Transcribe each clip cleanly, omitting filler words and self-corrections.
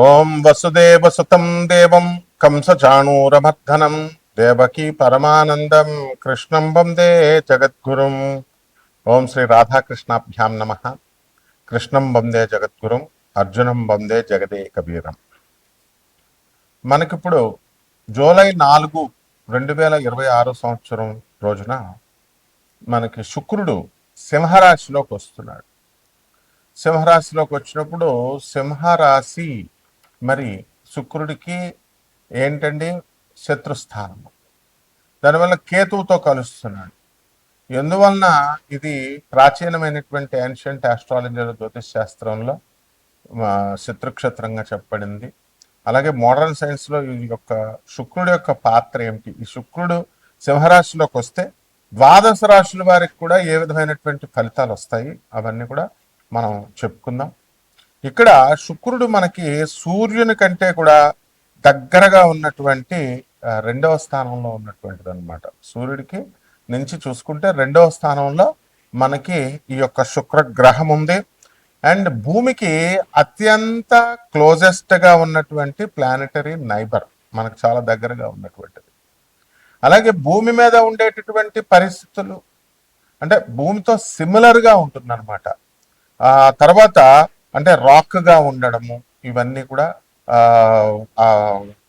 ఓం వసుదేవసుతం దేవం కంసచాణూరమర్దనం దేవకీ పరమానందం కృష్ణం వందే జగద్గురుం. ఓం శ్రీ రాధాకృష్ణాభ్యాం నమ. కృష్ణం వందే జగద్గురుం, అర్జునం వందే జగదేకవీరం. మనకిప్పుడు జూలై 4, 2026 సంవత్సరం రోజున మనకి శుక్రుడు సింహరాశిలోకి వస్తున్నాడు. సింహరాశిలోకి వచ్చినప్పుడు సింహరాశి మరి శుక్రుడికి ఏంటండి శత్రుస్థానము. దానివల్ల కేతువుతో కలుస్తున్నాడు. ఎందువలన ఇది ప్రాచీనమైనటువంటి ఏన్షియంట్ ఆస్ట్రాలజీ జ్యోతిష్ శాస్త్రంలో శత్రుక్షేత్రంగా చెప్పబడింది. అలాగే మోడర్న్ సైన్స్లో ఈ యొక్క శుక్రుడి యొక్క పాత్ర ఏమిటి, ఈ శుక్రుడు సింహరాశిలోకి వస్తే ద్వాదశ రాశుల వారికి కూడా ఏ విధమైనటువంటి ఫలితాలు వస్తాయి అవన్నీ కూడా మనం చెప్పుకుందాం. ఇక్కడ శుక్రుడు మనకి సూర్యుని కంటే కూడా దగ్గరగా ఉన్నటువంటి రెండవ స్థానంలో ఉన్నటువంటిది అనమాట. సూర్యుడికి నుంచి చూసుకుంటే రెండవ స్థానంలో మనకి ఈ యొక్క శుక్ర గ్రహం ఉంది. అండ్ భూమికి అత్యంత క్లోజెస్ట్గా ఉన్నటువంటి ప్లానెటరీ నైబర్, మనకు చాలా దగ్గరగా ఉన్నటువంటిది. అలాగే భూమి మీద ఉండేటటువంటి పరిస్థితులు అంటే భూమితో సిమిలర్గా ఉంటుందన్నమాట. తర్వాత అంటే రాక్గా ఉండడము, ఇవన్నీ కూడా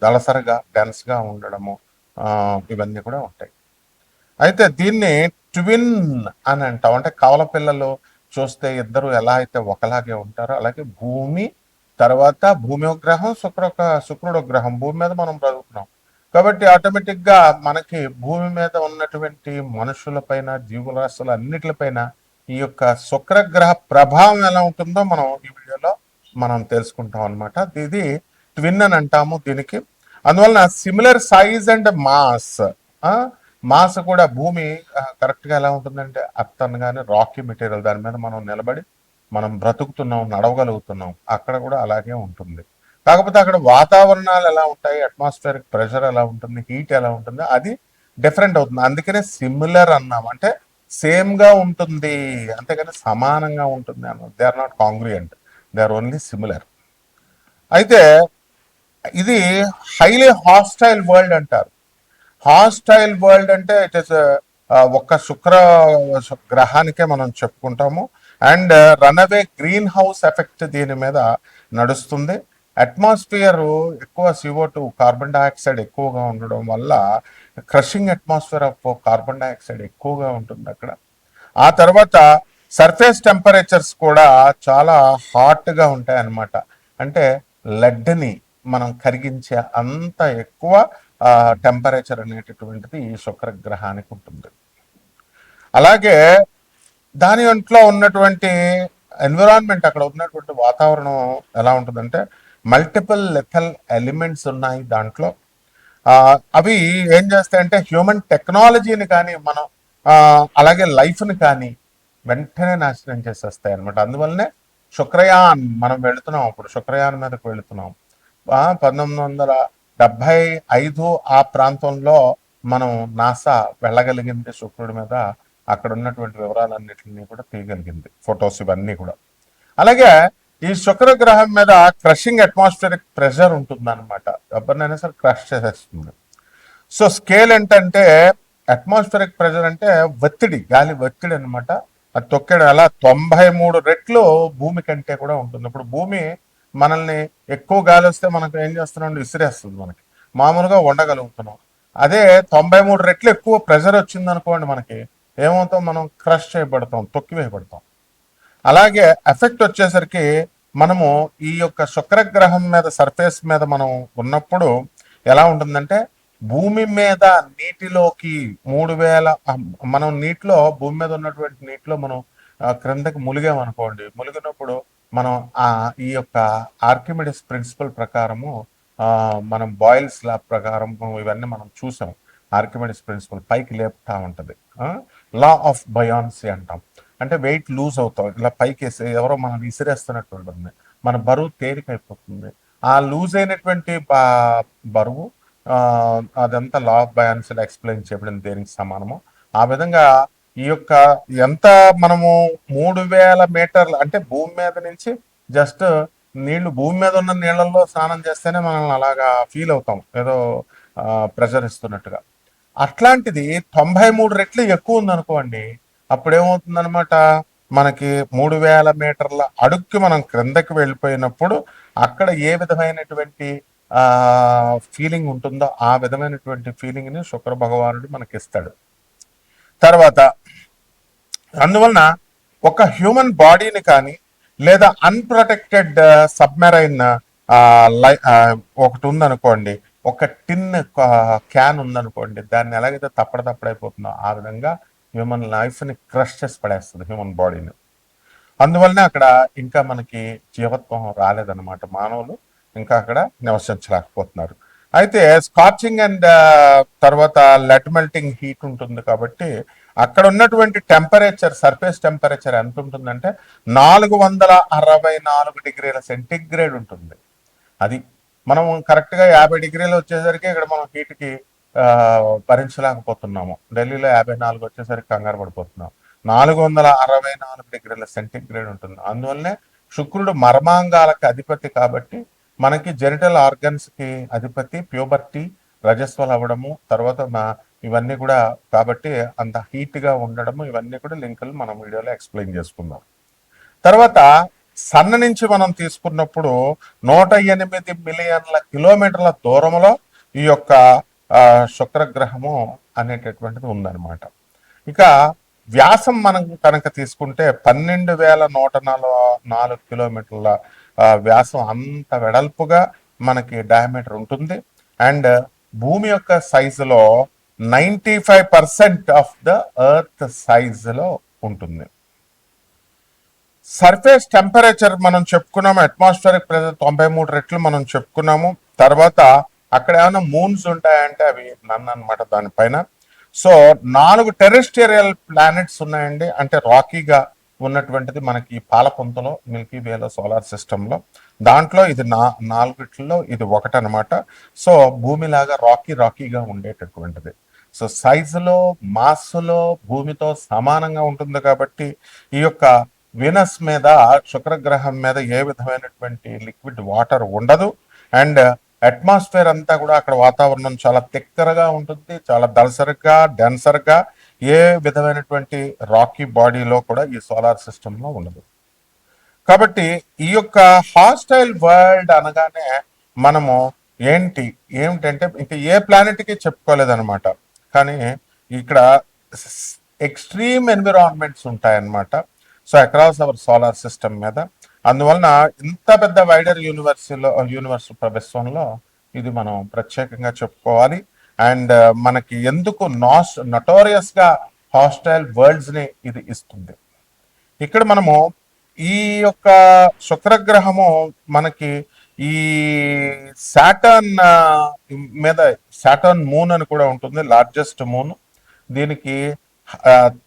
దళసరిగా డెన్స్గా ఉండడము, ఇవన్నీ కూడా ఉంటాయి. అయితే దీన్ని ట్విన్ అని అంటాం. అంటే కవల పిల్లలు చూస్తే ఇద్దరు ఎలా అయితే ఒకలాగే ఉంటారో అలాగే భూమి తర్వాత భూమి ఒక గ్రహం, శుక్రుడు ఒక గ్రహం. భూమి మీద మనం బ్రతుకుతున్నాం కాబట్టి ఆటోమేటిక్గా మనకి భూమి మీద ఉన్నటువంటి మనుషులపైన జీవరాశుల అన్నిటిపైన ఈ యొక్క శుక్రగ్రహ ప్రభావం ఎలా ఉంటుందో మనం ఈ వీడియోలో మనం తెలుసుకుంటాం అనమాట. ఇది ట్విన్ అని అంటాము దీనికి. అందువలన సిమిలర్ సైజ్ అండ్ మాస్ కూడా భూమి కరెక్ట్గా ఎలా ఉంటుందంటే అత్తనగానే రాకీ మెటీరియల్, దాని మీద మనం నిలబడి మనం బ్రతుకుతున్నాం, నడవగలుగుతున్నాం. అక్కడ కూడా అలాగే ఉంటుంది. కాకపోతే అక్కడ వాతావరణాలు ఎలా ఉంటాయి, అట్మాస్ఫియరిక్ ప్రెషర్ ఎలా ఉంటుంది, హీట్ ఎలా ఉంటుంది, అది డిఫరెంట్ అవుతుంది. అందుకనే సిమిలర్ అన్నాం. అంటే సేమ్ గా ఉంటుంది, అంతేగాని సమానంగా ఉంటుంది అన్న. They are not congruent, they are only similar. అయితే ఇది హైలీ హాస్టైల్ వరల్డ్ అంటారు. హాస్టైల్ వరల్డ్ అంటే ఇట్ ఇస్ ఒక్క గ్రహానికే మనం చెప్పుకుంటాము. And runaway greenhouse effect దీని మీద నడుస్తుంది. అట్మాస్ఫియర్ ఎక్కువ CO2 కార్బన్ డైఆక్సైడ్ ఎక్కువగా ఉండడం వల్ల crushing atmosphere of carbon dioxide ఎక్కువగా ఉంటుంది అక్కడ. ఆ తర్వాత సర్ఫేస్ టెంపరేచర్స్ కూడా చాలా హాట్గా ఉంటాయి అన్నమాట. అంటే లెడ్ని మనం కరిగించే అంత ఎక్కువ టెంపరేచర్ అనేటటువంటిది ఈ శుక్రగ్రహానికి ఉంటుంది. అలాగే దాని ఒంట్లో ఉన్నటువంటి ఎన్విరాన్మెంట్, అక్కడ ఉన్నటువంటి వాతావరణం ఎలా ఉంటుందంటే మల్టిపుల్ లెథల్ ఎలిమెంట్స్ ఉన్నాయి దాంట్లో. అవి ఏం చేస్తాయంటే హ్యూమన్ టెక్నాలజీని కానీ మనం అలాగే లైఫ్ని కానీ వెంటనే నాశనం చేసేస్తాయి అనమాట. అందువల్లనే శుక్రయాన్ మనం వెళుతున్నాం, ఇప్పుడు శుక్రయాన్ మీదకు వెళుతున్నాం. 1975 ఆ ప్రాంతంలో మనం నాసా వెళ్ళగలిగింది శుక్రుడి మీద. అక్కడ ఉన్నటువంటి వివరాలన్నింటినీ కూడా తీయగలిగింది, ఫొటోస్ ఇవన్నీ కూడా. అలాగే ఈ శుక్ర గ్రహం మీద క్రషింగ్ అట్మాస్ఫియరిక్ ప్రెషర్ ఉంటుంది అనమాట. ఎవరినైనా సరే క్రష్ చేసేస్తుంది. సో స్కేల్ ఏంటంటే అట్మాస్ఫియరిక్ ప్రెషర్ అంటే ఒత్తిడి, గాలి ఒత్తిడి అనమాట. అది తొక్కేయడం ఎలా 93 రెట్లు భూమి కంటే కూడా ఉంటుంది. ఇప్పుడు భూమి మనల్ని ఎక్కువ గాలి వస్తే మనకు ఏం చేస్తున్నాం, విసిరేస్తుంది. మనకి మామూలుగా ఉండగలుగుతున్నాం. అదే 93 రెట్లు ఎక్కువ ప్రెషర్ వచ్చింది అనుకోండి, మనకి ఏమవుతాం, మనం క్రష్ చేయబడతాం, తొక్కివేయబడతాం. అలాగే ఎఫెక్ట్ వచ్చేసరికి మనము ఈ యొక్క శుక్రగ్రహం మీద సర్ఫేస్ మీద మనం ఉన్నప్పుడు ఎలా ఉంటుందంటే భూమి మీద నీటిలోకి 3000 మనం నీటిలో భూమి మీద ఉన్నటువంటి నీటిలో మనం క్రిందకి ములిగామనుకోండి. ములిగినప్పుడు మనం ఈ యొక్క ఆర్కిమిడిస్ ప్రిన్సిపల్ ప్రకారము మనం బాయిల్స్ లా ప్రకారం ఇవన్నీ మనం చూసాం. ఆర్కిమిడిస్ ప్రిన్సిపల్ పైకి లేపుతా ఉంటుంది. లా ఆఫ్ బయాన్సీ అంటాం. అంటే వెయిట్ లూజ్ అవుతాం, ఇలా పైకి వేసి ఎవరో మనం విసిరేస్తున్నట్టు ఉంటుంది, మన బరువు తేలికైపోతుంది. ఆ లూజ్ అయినటువంటి బరువు అదంతా లా ఆఫ్ బయాన్సీ ఎక్స్ప్లెయిన్ చేయబడింది దేనికి సమానమో. ఆ విధంగా ఈ యొక్క ఎంత మనము 3000 మీటర్లు అంటే భూమి మీద నుంచి జస్ట్ నీళ్లు భూమి మీద ఉన్న నీళ్ళల్లో స్నానం చేస్తేనే మనం అలాగా ఫీల్ అవుతాం, ఏదో ప్రెషర్ ఇస్తున్నట్టుగా. అట్లాంటిది 93 రెట్లు ఎక్కువ ఉందనుకోండి, అప్పుడేమవుతుందనమాట, మనకి 3000 మీటర్ల అడుక్కి మనం క్రిందకి వెళ్ళిపోయినప్పుడు అక్కడ ఏ విధమైనటువంటి ఫీలింగ్ ఉంటుందో ఆ విధమైనటువంటి ఫీలింగ్ని శుక్ర భగవానుడు మనకిస్తాడు. తర్వాత అందువలన ఒక హ్యూమన్ బాడీని కానీ లేదా అన్ప్రొటెక్టెడ్ సబ్మెరైన్ ఒకటి ఉందనుకోండి, ఒక టిన్ క్యాన్ ఉందనుకోండి, దాన్ని ఎలాగైతే తప్పడైపోతుందో ఆ విధంగా హ్యూమన్ లైఫ్ని క్రష్ చేసి పడేస్తుంది హ్యూమన్ బాడీని. అందువల్లనే అక్కడ ఇంకా మనకి జీవత్వం రాలేదన్నమాట, మానవులు ఇంకా అక్కడ నివసించలేకపోతున్నారు. అయితే స్కాచింగ్ అండ్ తర్వాత లెడ్ మెల్టింగ్ హీట్ ఉంటుంది కాబట్టి అక్కడ ఉన్నటువంటి టెంపరేచర్, సర్ఫేస్ టెంపరేచర్ ఎంత ఉంటుందంటే 464 డిగ్రీల సెంటిగ్రేడ్ ఉంటుంది. అది మనం కరెక్ట్గా 50 డిగ్రీలు వచ్చేసరికి ఇక్కడ మనం హీట్కి భరించలేకపోతున్నాము. ఢిల్లీలో 54 వచ్చేసరికి కంగారు పడిపోతున్నాం. 464 డిగ్రీల సెంటిగ్రేడ్ ఉంటుంది. అందువల్లనే శుక్రుడు మర్మాంగాలకు అధిపతి కాబట్టి మనకి జెనిటల్ ఆర్గన్స్కి అధిపతి, ప్యూబర్టీ, రజస్వలు అవ్వడము, తర్వాత ఇవన్నీ కూడా కాబట్టి అంత హీట్గా ఉండడము, ఇవన్నీ కూడా లింకులు మనం వీడియోలో ఎక్స్ప్లెయిన్ చేసుకుందాం. తర్వాత సన్న నుంచి మనం తీసుకున్నప్పుడు 108 మిలియన్ల కిలోమీటర్ల దూరంలో ఈ యొక్క శుక్రగ్రహము అనేటటువంటిది ఉందన్నమాట. ఇక వ్యాసం మనం కనుక తీసుకుంటే 12,104 కిలోమీటర్ల వ్యాసం, అంత వెడల్పుగా మనకి డయామీటర్ ఉంటుంది. అండ్ భూమి యొక్క సైజులో 95% ఆఫ్ ద ఎర్త్ సైజులో ఉంటుంది. సర్ఫేస్ టెంపరేచర్ మనం చెప్పుకున్నాము, అట్మాస్ఫియరిక్ ప్రెషర్ 93 రెట్లు మనం చెప్పుకున్నాము. తర్వాత అక్కడ ఏమైనా మూన్స్ ఉంటాయంటే అవి నన్ను అనమాట దానిపైన. సో 4 టెరెస్ట్రియల్ ప్లానెట్స్ ఉన్నాయండి, అంటే రాకీగా ఉన్నటువంటిది మనకి పాలపుంతలో, మిల్కీ వేలో, సోలార్ సిస్టంలో. దాంట్లో ఇది 4 ఇది ఒకటనమాట. సో భూమిలాగా రాకీగా ఉండేటటువంటిది. సో సైజులో, మాస్లో భూమితో సమానంగా ఉంటుంది కాబట్టి ఈ యొక్క వీనస్ మీద, శుక్రగ్రహం మీద ఏ విధమైనటువంటి లిక్విడ్ వాటర్ ఉండదు. అండ్ అట్మాస్ఫియర్ అంతా కూడా అక్కడ వాతావరణం చాలా తిక్కరగా ఉంటుంది, చాలా దళసరిగా, డెన్సర్గా. ఏ విధమైనటువంటి రాకీ బాడీలో కూడా ఈ సోలార్ సిస్టంలో ఉండదు. కాబట్టి ఈ యొక్క హాస్టైల్ వరల్డ్ అనగానే మనము ఏమిటంటే ఇంకా ఏ ప్లానెట్కి చెప్పుకోలేదన్నమాట. కానీ ఇక్కడ ఎక్స్ట్రీమ్ ఎన్విరాన్మెంట్స్ ఉంటాయన్నమాట. So across our solar system మీద. అందువలన ఇంత పెద్ద వైడర్ యూనివర్స్ ప్రవేశంలో ఇది మనం ప్రత్యేకంగా చెప్పుకోవాలి. అండ్ మనకి ఎందుకు నటోరియస్ గా హాస్టైల్ వరల్డ్స్ ని ఇది ఇస్తుంది. ఇక్కడ మనము ఈ యొక్క శుక్రగ్రహము మనకి ఈ సాటర్న్ మీద, సాటర్న్ మూన్ అని కూడా ఉంటుంది, లార్జెస్ట్ మూన్. దీనికి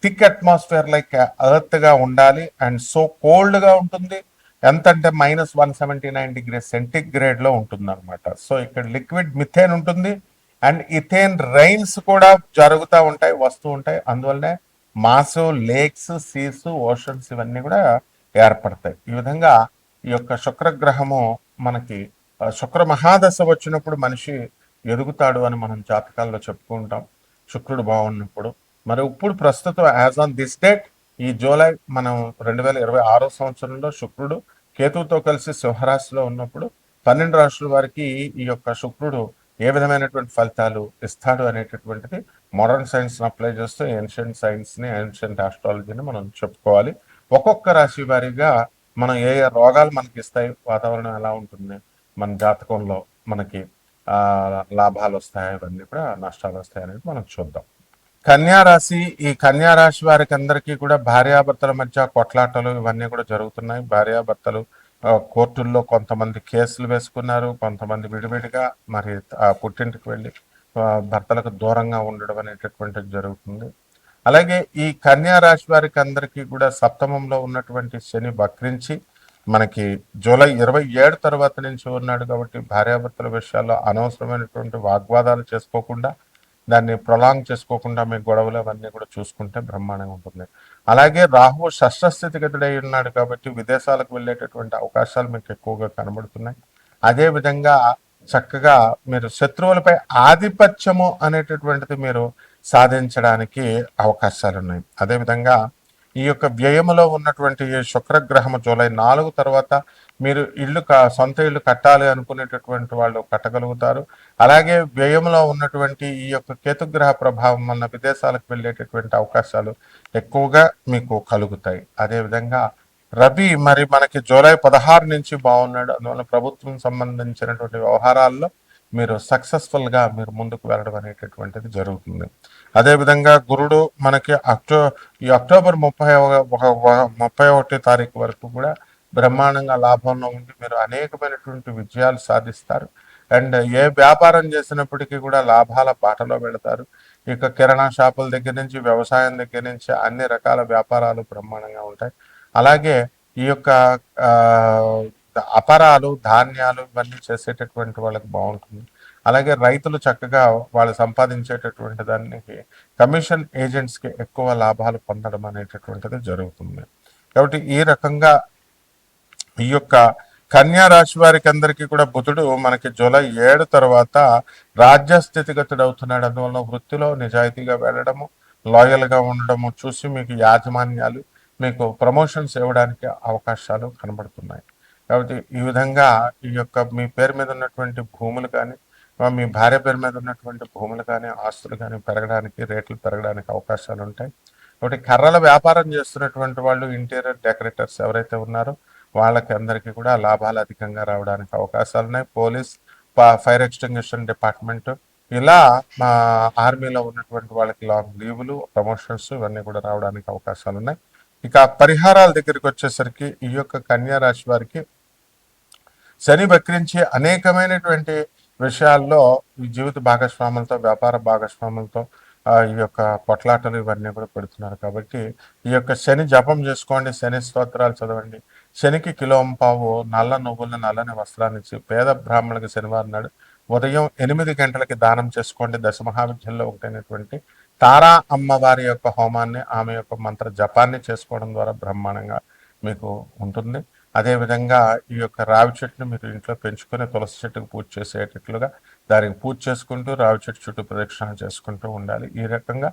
థిక్ అట్మాస్ఫియర్ లైక్ ఎర్త్ గా ఉండాలి. అండ్ సో కోల్డ్ గా ఉంటుంది. ఎంత అంటే -179 డిగ్రీ సెంటిగ్రేడ్ లో ఉంటుంది అనమాట. సో ఇక్కడ లిక్విడ్ మిథేన్ ఉంటుంది. అండ్ ఇథేన్ రైన్స్ కూడా వస్తూ ఉంటాయి. అందువల్లనే మాసు, లేక్స్, సీస్, ఓషన్స్ ఇవన్నీ కూడా ఏర్పడతాయి. ఈ విధంగా ఈ యొక్క శుక్రగ్రహము మనకి శుక్ర మహాదశ వచ్చినప్పుడు మనిషి ఎదుగుతాడు అని మనం జాతకాల్లో చెప్పుకుంటాం, శుక్రుడు బాగున్నప్పుడు. మరి ఇప్పుడు ప్రస్తుతం యాజ్ ఆన్ దిస్ డేట్ ఈ జూలై మనం 2026 సంవత్సరంలో శుక్రుడు కేతువుతో కలిసి సింహరాశిలో ఉన్నప్పుడు 12 రాశుల వారికి ఈ యొక్క శుక్రుడు ఏ విధమైనటువంటి ఫలితాలు ఇస్తాడు అనేటటువంటిది మోడర్న్ సైన్స్ని అప్లై చేస్తూ ఏన్షియంట్ సైన్స్ని, ఏన్షియంట్ ఆస్ట్రాలజీని మనం చెప్పుకోవాలి. ఒక్కొక్క రాశి వారిగా మనం ఏ ఏ రోగాలు మనకి ఇస్తాయి, వాతావరణం ఎలా ఉంటుంది, మన జాతకంలో మనకి లాభాలు వస్తాయి, ఇవన్నీ కూడా నష్టాలు వస్తాయి అనేది మనం చూద్దాం. కన్యారాశి, ఈ కన్యారాశి వారికి అందరికీ కూడా భార్యాభర్తల మధ్య కొట్లాటలు ఇవన్నీ కూడా జరుగుతున్నాయి. భార్యాభర్తలు కోర్టుల్లో కొంతమంది కేసులు వేసుకున్నారు, కొంతమంది విడివిడిగా మరి పుట్టింటికి వెళ్ళి భర్తలకు దూరంగా ఉండడం అనేటటువంటిది జరుగుతుంది. అలాగే ఈ కన్యా రాశి వారికి అందరికీ కూడా సప్తమంలో ఉన్నటువంటి శని వక్రించి మనకి జూలై 27 తర్వాత నుంచి ఉన్నాడు కాబట్టి భార్యాభర్తల విషయాల్లో అనవసరమైనటువంటి వాగ్వాదాలు చేసుకోకుండా దాన్ని ప్రొలాంగ్ చేసుకోకుండా మీ గొడవలు అవన్నీ కూడా చూసుకుంటే బ్రహ్మాండంగా ఉంటుంది. అలాగే రాహువు షష్ఠ స్థితిగతుడై ఉన్నాడు కాబట్టి విదేశాలకు వెళ్ళేటటువంటి అవకాశాలు మీకు ఎక్కువగా కనబడుతున్నాయి. అదేవిధంగా చక్కగా మీరు శత్రువులపై ఆధిపత్యము అనేటటువంటిది మీరు సాధించడానికి అవకాశాలు ఉన్నాయి. అదేవిధంగా ఈ యొక్క వ్యయములో ఉన్నటువంటి శుక్రగ్రహము జూలై 4 తర్వాత మీరు సొంత ఇల్లు కట్టాలి అనుకునేటటువంటి వాళ్ళు కట్టగలుగుతారు. అలాగే వ్యయంలో ఉన్నటువంటి ఈ యొక్క కేతుగ్రహ ప్రభావం వలన విదేశాలకు వెళ్ళేటటువంటి అవకాశాలు ఎక్కువగా మీకు కలుగుతాయి. అదేవిధంగా రవి మరి మనకి జూలై 16 నుంచి బాగున్నాడు. అందువల్ల ప్రభుత్వం సంబంధించినటువంటి వ్యవహారాల్లో మీరు సక్సెస్ఫుల్గా మీరు ముందుకు వెళ్ళడం అనేటటువంటిది జరుగుతుంది. అదేవిధంగా గురుడు మనకి ఈ అక్టోబర్ 31 తారీఖు వరకు కూడా బ్రహ్మాండంగా లాభంలో ఉండి మీరు అనేకమైనటువంటి విజయాలు సాధిస్తారు. అండ్ ఏ వ్యాపారం చేసినప్పటికీ కూడా లాభాల బాటలో వెళతారు. ఇక కిరాణా షాపుల దగ్గర నుంచి వ్యవసాయం దగ్గర నుంచి అన్ని రకాల వ్యాపారాలు బ్రహ్మాండంగా ఉంటాయి. అలాగే ఈ యొక్క అపరాలు ధాన్యాలు ఇవన్నీ చేసేటటువంటి వాళ్ళకి బాగుంటుంది. అలాగే రైతులు చక్కగా వాళ్ళు సంపాదించేటటువంటి దానికి కమిషన్ ఏజెంట్స్కి ఎక్కువ లాభాలు పొందడం అనేటటువంటిది జరుగుతుంది. కాబట్టి ఈ రకంగా ఈ యొక్క కన్యా రాశి వారికి అందరికీ కూడా బుధుడు మనకి జూలై 7 తర్వాత రాజ్యస్థితిగతుడు అవుతున్నాడు. అందువల్ల వృత్తిలో నిజాయితీగా వెళ్ళడము, లాయల్గా ఉండడము చూసి మీకు యాజమాన్యాలు మీకు ప్రమోషన్స్ ఇవ్వడానికి అవకాశాలు కనబడుతున్నాయి. కాబట్టి ఈ విధంగా ఈ యొక్క మీ పేరు మీద ఉన్నటువంటి భూములు కానీ మీ భార్య పేరు మీద ఉన్నటువంటి భూములు కానీ ఆస్తులు కానీ పెరగడానికి రేట్లు పెరగడానికి అవకాశాలు ఉంటాయి. కాబట్టి కర్రల వ్యాపారం చేస్తున్నటువంటి వాళ్ళు ఇంటీరియర్ డెకరేటర్స్ ఎవరైతే ఉన్నారో వాళ్ళకి అందరికీ కూడా లాభాలు అధికంగా రావడానికి అవకాశాలు ఉన్నాయి. పోలీస్, ఫైర్ ఎక్స్టింగ్విషన్ డిపార్ట్మెంట్ ఇలా మా ఆర్మీలో ఉన్నటువంటి వాళ్ళకి లాంగ్ లీవులు, ప్రమోషన్స్ ఇవన్నీ కూడా రావడానికి అవకాశాలు ఉన్నాయి. ఇక పరిహారాల దగ్గరికి వచ్చేసరికి ఈ యొక్క కన్యా రాశి వారికి శని వక్రించి అనేకమైనటువంటి విషయాల్లో ఈ జీవిత భాగస్వాములతో, వ్యాపార భాగస్వాములతో ఈ యొక్క పొట్లాటలు ఇవన్నీ కూడా పెడుతున్నారు. కాబట్టి ఈ యొక్క శని జపం చేసుకోండి, శని స్తోత్రాలు చదవండి. శనికి కిలోంపావు నల్ల నువ్వులను నల్లని వస్త్రాన్ని ఇచ్చి పేద బ్రాహ్మణులకు శనివారం నాడు ఉదయం 8 గంటలకి దానం చేసుకోండి. దశమహావిద్యల్లో ఒకటైనటువంటి తారా అమ్మవారి యొక్క హోమాన్ని, ఆమె యొక్క మంత్ర జపాన్ని చేసుకోవడం ద్వారా బ్రహ్మాండంగా మీకు ఉంటుంది. అదేవిధంగా ఈ యొక్క రావి చెట్టును మీరు ఇంట్లో పెంచుకొని తులసి చెట్టుకు పూజ చేసేటట్లుగా దానికి పూజ చేసుకుంటూ రావి చెట్టు చుట్టూ ప్రదక్షిణ చేసుకుంటూ ఉండాలి. ఈ రకంగా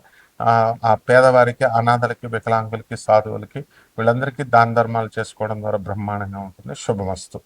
ఆ పేదవారికి, అనాథలకి, వికలాంగులకి, సాధువులకి వీళ్ళందరికీ దాన ధర్మాలు చేసుకోవడం ద్వారా బ్రహ్మాండంగా ఉంటుంది. శుభమస్తు.